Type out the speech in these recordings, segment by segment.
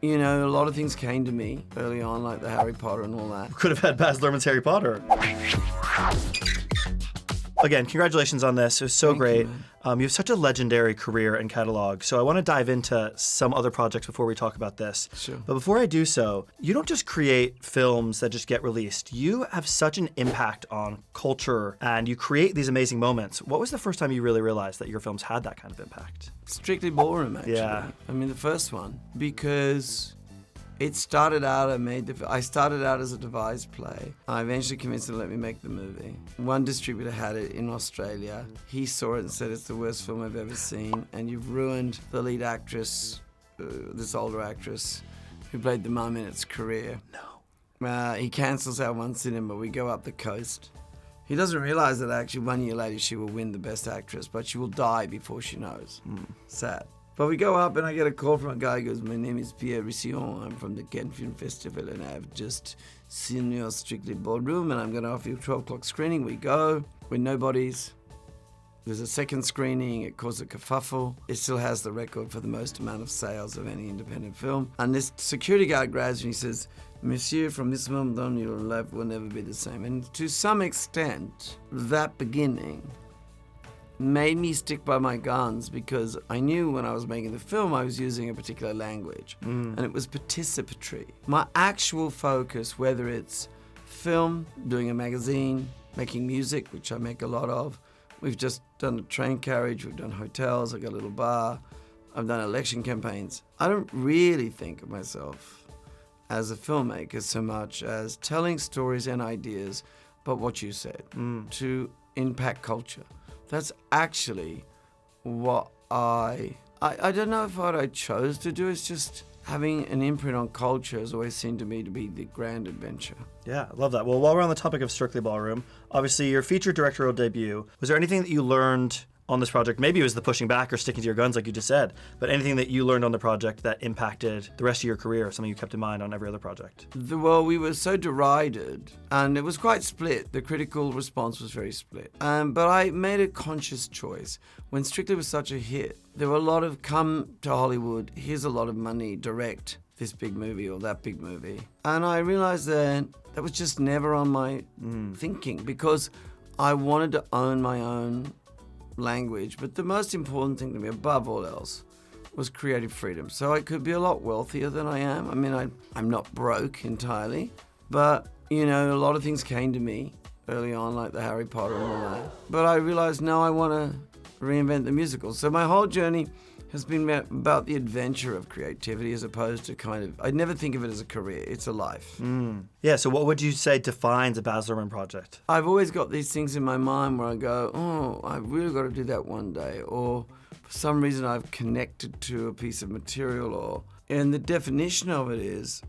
you know, a lot of things came to me early on, like the Harry Potter and all that. Could have had Baz Luhrmann's Harry Potter. Again, congratulations on this. It was so great. You have such a legendary career and catalog. So I want to dive into some other projects before we talk about this. Sure. But before I do so, you don't just create films that just get released. You have such an impact on culture and you create these amazing moments. What was the first time you really realized that your films had that kind of impact? Strictly Ballroom, actually. Yeah. I mean, the first one, because it started out, I started out as a devised play. I eventually convinced them to let me make the movie. One distributor had it in Australia. He saw it and said, it's the worst film I've ever seen, and you've ruined the lead actress, this older actress, who played the mum in its career. No. He cancels our one cinema. We go up the coast. He doesn't realize that actually 1 year later she will win the best actress, but she will die before she knows. Sad. But we go up and I get a call from a guy who goes, my name is Pierre Rission, I'm from the Ghent Film Festival and I've just seen your Strictly Ballroom and I'm going to offer you a 12 o'clock screening. We go, we're nobodies. There's a second screening, it caused a kerfuffle. It still has the record for the most amount of sales of any independent film. And this security guard grabs me and he says, Monsieur, from this moment on, your life will never be the same. And to some extent, that beginning made me stick by my guns because I knew when I was making the film I was using a particular language and it was participatory. My actual focus, whether it's film, doing a magazine, making music, which I make a lot of, we've just done a train carriage, we've done hotels, I've got a little bar, I've done election campaigns. I don't really think of myself as a filmmaker so much as telling stories and ideas about what you said to impact culture. That's actually what I don't know if what I chose to do. It's just having an imprint on culture has always seemed to me to be the grand adventure. Yeah, I love that. Well, while we're on the topic of Strictly Ballroom, obviously your feature directorial debut, was there anything that you learned on this project? Maybe it was the pushing back or sticking to your guns like you just said, but anything that you learned on the project that impacted the rest of your career, something you kept in mind on every other project? Well, we were so derided and it was quite split. The critical response was very split. But I made a conscious choice. When Strictly was such a hit, there were a lot of come to Hollywood, here's a lot of money, direct this big movie or that big movie. And I realized that was just never on my thinking because I wanted to own my own language, but the most important thing to me above all else was creative freedom. So I could be a lot wealthier than I am. I mean, I'm not broke entirely, but you know, a lot of things came to me early on, like the Harry Potter and all that. But I realized now I want to reinvent the musical. So my whole journey has been about the adventure of creativity as opposed to I never think of it as a career, it's a life. Yeah, so what would you say defines a Baz Luhrmann project? I've always got these things in my mind where I go, oh, I've really got to do that one day, or for some reason I've connected to a piece of material, and the definition of it is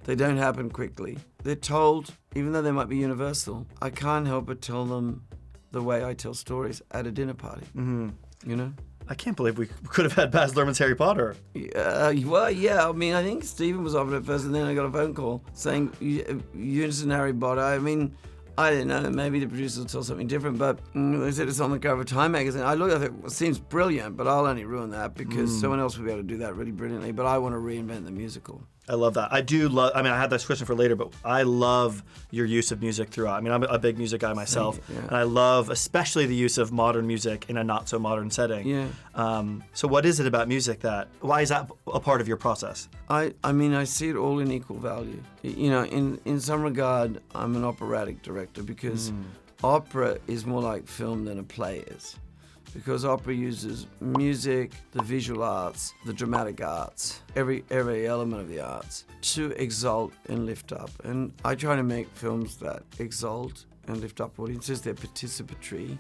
they don't happen quickly. They're told, even though they might be universal, I can't help but tell them the way I tell stories at a dinner party, you know? I can't believe we could have had Baz Luhrmann's Harry Potter. Well, yeah. I mean, I think Stephen was offered it first, and then I got a phone call saying, Unison Harry Potter. I mean, I don't know. Maybe the producers will tell something different, but they said it's on the cover of Time magazine. I thought it seems brilliant, but I'll only ruin that because someone else will be able to do that really brilliantly, but I want to reinvent the musical. I love that. I do love, I mean, I had this question for later, but I love your use of music throughout. I mean, I'm a big music guy myself, and I love especially the use of modern music in a not so modern setting. Yeah. So what is it about music why is that a part of your process? I mean, I see it all in equal value. You know, in some regard, I'm an operatic director because opera is more like film than a play is. Because opera uses music, the visual arts, the dramatic arts, every element of the arts to exalt and lift up. And I try to make films that exalt and lift up audiences. They're participatory.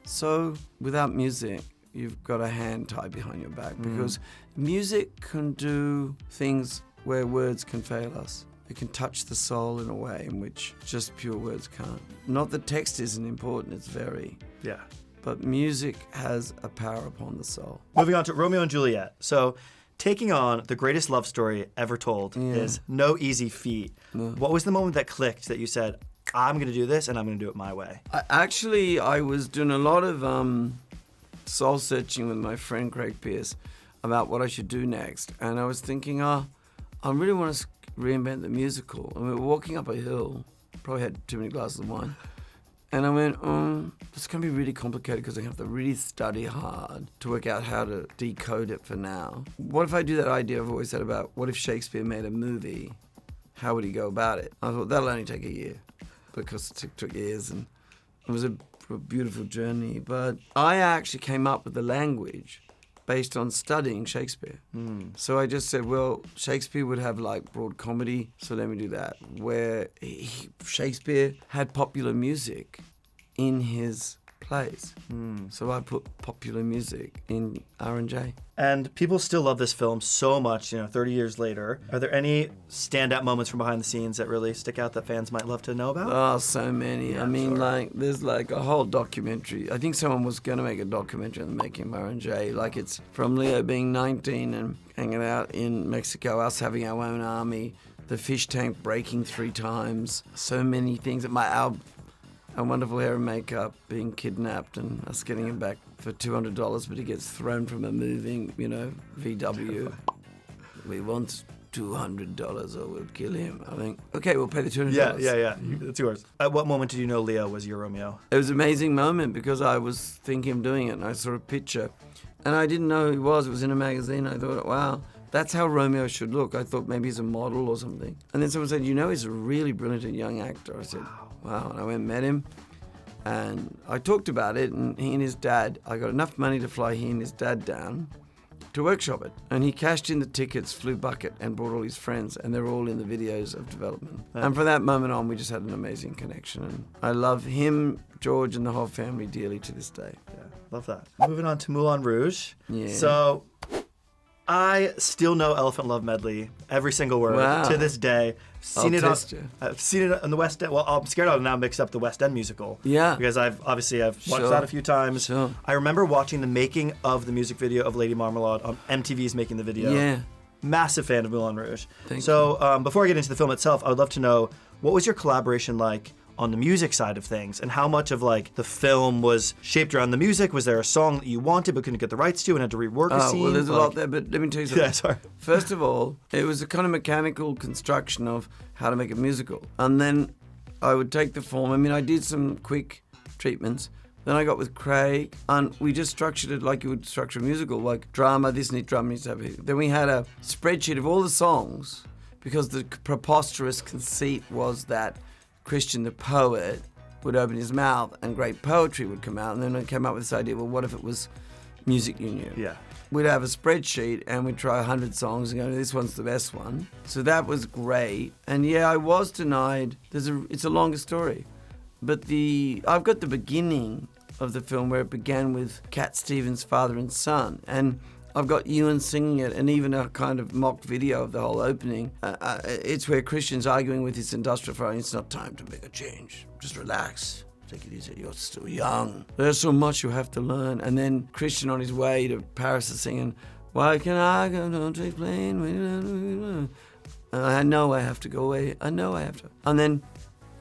So without music, you've got a hand tied behind your back because music can do things where words can fail us. It can touch the soul in a way in which just pure words can't. Not that text isn't important, it's very. Yeah. But music has a power upon the soul. Moving on to Romeo and Juliet. So taking on the greatest love story ever told is no easy feat. No. What was the moment that clicked that you said, I'm going to do this and I'm going to do it my way? I was doing a lot of soul searching with my friend Craig Pearce about what I should do next. And I was thinking, I really want to reinvent the musical. And we were walking up a hill, probably had too many glasses of wine. And I went, it's going to be really complicated because I have to really study hard to work out how to decode it for now. What if I do that idea I've always had about what if Shakespeare made a movie? How would he go about it? I thought that'll only take a year because it took years and it was a beautiful journey. But I actually came up with the language based on studying Shakespeare. So I just said, well, Shakespeare would have like broad comedy, so let me do that. Where Shakespeare had popular music in his plays. So I put popular music in R&J. And people still love this film so much, 30 years later. Are there any standout moments from behind the scenes that really stick out that fans might love to know about? Oh, so many. Yeah, I mean, sure. there's like a whole documentary. I think someone was going to make a documentary on the making of R&J. Like it's from Leo being 19 and hanging out in Mexico, us having our own army, the fish tank breaking 3 times, so many things. Our wonderful hair and makeup being kidnapped and us getting him back for $200, but he gets thrown from a moving, VW. We want $200 or we'll kill him. I think, okay, we'll pay the $200. Yeah. It's yours. At what moment did you know Leo was your Romeo? It was an amazing moment because I was thinking of doing it and I saw a picture and I didn't know who he was. It was in a magazine. I thought, wow, that's how Romeo should look. I thought maybe he's a model or something. And then someone said, he's a really brilliant young actor. I said, wow. And I went and met him and I talked about it, and he and his dad, I got enough money to fly he and his dad down to workshop it. And he cashed in the tickets, flew bucket, and brought all his friends, and they're all in the videos of development. And from that moment on, we just had an amazing connection. And I love him, George, and the whole family dearly to this day. Yeah, love that. Moving on to Moulin Rouge. Yeah. So I still know Elephant Love Medley, every single word to this day. I've seen it on the West End. Well, I'm scared I'll now mix up the West End musical. Yeah. Because I've watched that a few times. Sure. I remember watching the making of the music video of Lady Marmalade on MTV's Making the Video. Yeah. Massive fan of Moulin Rouge. Thank you. Before I get into the film itself, I would love to know, what was your collaboration like on the music side of things, and how much of the film was shaped around the music? Was there a song that you wanted but couldn't get the rights to and had to rework a scene? Well, there's a lot there, but let me tell you something. Yeah, sorry. First of all, it was a kind of mechanical construction of how to make a musical. And then I would take the form. I mean, I did some quick treatments. Then I got with Craig, and we just structured it like you would structure a musical, like drama, this needs drama, needs to have it. Then we had a spreadsheet of all the songs, because the preposterous conceit was that Christian the poet would open his mouth and great poetry would come out. And then I came up with this idea, well, what if it was music you knew? Yeah. We'd have a spreadsheet and we'd try 100 songs and go, this one's the best one. So that was great. And yeah, I was denied. It's a longer story. But I've got the beginning of the film where it began with Cat Stevens' father and son. And I've got Ewan singing it, and even a kind of mock video of the whole opening. It's where Christian's arguing with his industrial father. It's not time to make a change. Just relax. Take it easy. You're still young. There's so much you have to learn. And then Christian on his way to Paris is singing, why can I go on to explain? I know I have to go away. I know I have to. And then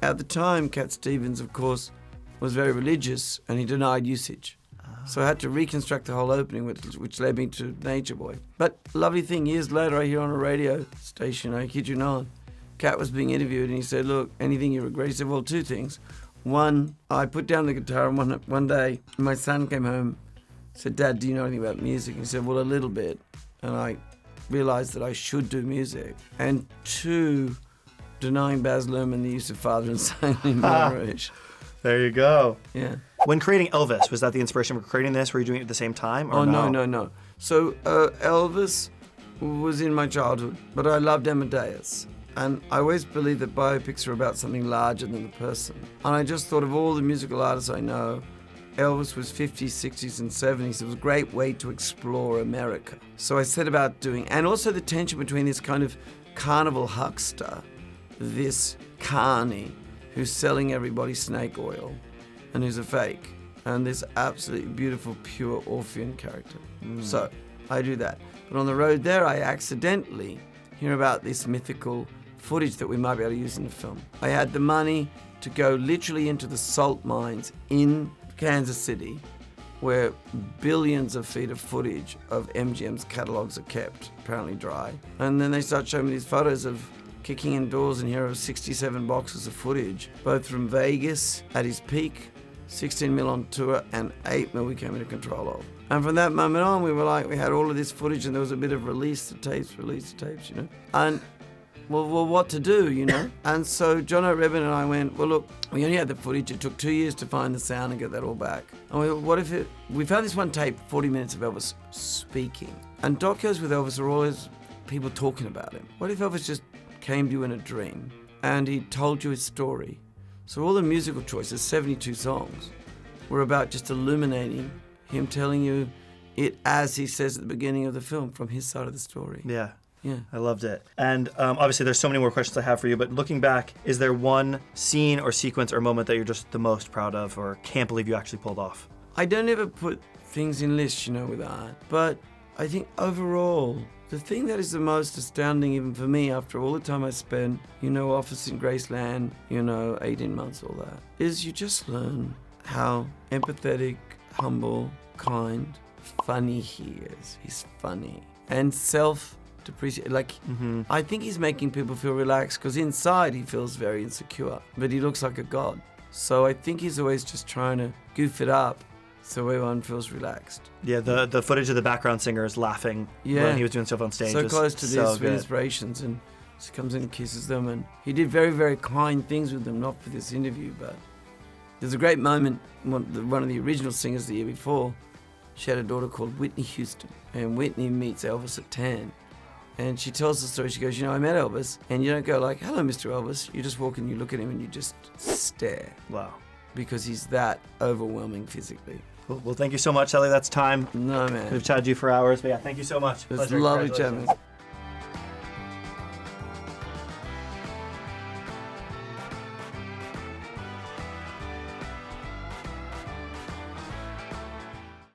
at the time, Cat Stevens, of course, was very religious, and he denied usage. So I had to reconstruct the whole opening, which led me to Nature Boy. But lovely thing, years later, I hear on a radio station, I kid you not, Cat was being interviewed, and he said, look, anything you regret? He said, well, 2 things. One, I put down the guitar, and one day my son came home, said, Dad, do you know anything about music? He said, well, a little bit. And I realized that I should do music. And 2, denying Baz Luhrmann the use of father and son in Moulin Rouge. There you go. Yeah. When creating Elvis, was that the inspiration for creating this? Were you doing it at the same time? Or no. So Elvis was in my childhood, but I loved Amadeus. And I always believed that biopics are about something larger than the person. And I just thought of all the musical artists I know, Elvis was 50s, 60s, and 70s. It was a great way to explore America. So I set about doing, and also the tension between this kind of carnival huckster, this carny, who's selling everybody snake oil, and who's a fake, and this absolutely beautiful, pure Orphean character. So I do that. But on the road there, I accidentally hear about this mythical footage that we might be able to use in the film. I had the money to go literally into the salt mines in Kansas City where billions of feet of footage of MGM's catalogues are kept, apparently dry. And then they start showing me these photos of kicking in doors, and here are 67 boxes of footage, both from Vegas at his peak, 16 mil on tour, and 8 mil we came into control of. And from that moment on, we had all of this footage, and there was a bit of release the tapes, you know. And well, what to do, you know? And so John O'Rebin and I went, well, look, we only had the footage. It took 2 years to find the sound and get that all back. And we went, what if we found this one tape, 40 minutes of Elvis speaking. And docos with Elvis are always people talking about him. What if Elvis just came to you in a dream and he told you his story? So all the musical choices, 72 songs, were about just illuminating him telling you it as he says at the beginning of the film from his side of the story. Yeah. Yeah. I loved it. And obviously there's so many more questions I have for you, but looking back, is there one scene or sequence or moment that you're just the most proud of or can't believe you actually pulled off? I don't ever put things in lists, you know, with art, but I think overall, the thing that is the most astounding even for me after all the time I spent, you know, office in Graceland, you know, 18 months, all that, is you just learn how empathetic, humble, kind, funny he is. He's funny. And self-depreciate. Like, I think he's making people feel relaxed because inside he feels very insecure, but he looks like a god. So I think he's always just trying to goof it up so everyone feels relaxed. Yeah, the footage of the background singers laughing when he was doing stuff on stage. So close to so this with inspirations, and he comes in and kisses them, and he did very, very kind things with them, not for this interview, but there's a great moment, one of the original singers the year before, she had a daughter called Whitney Houston, and Whitney meets Elvis at 10. And she tells the story, she goes, you know, I met Elvis, and you don't go like, hello, Mr. Elvis. You just walk in, you look at him, and you just stare. Wow. Because he's that overwhelming physically. Well, thank you so much, Ellie. That's time. No, man. We've chatted to you for hours, but yeah, thank you so much. It's lovely chatting.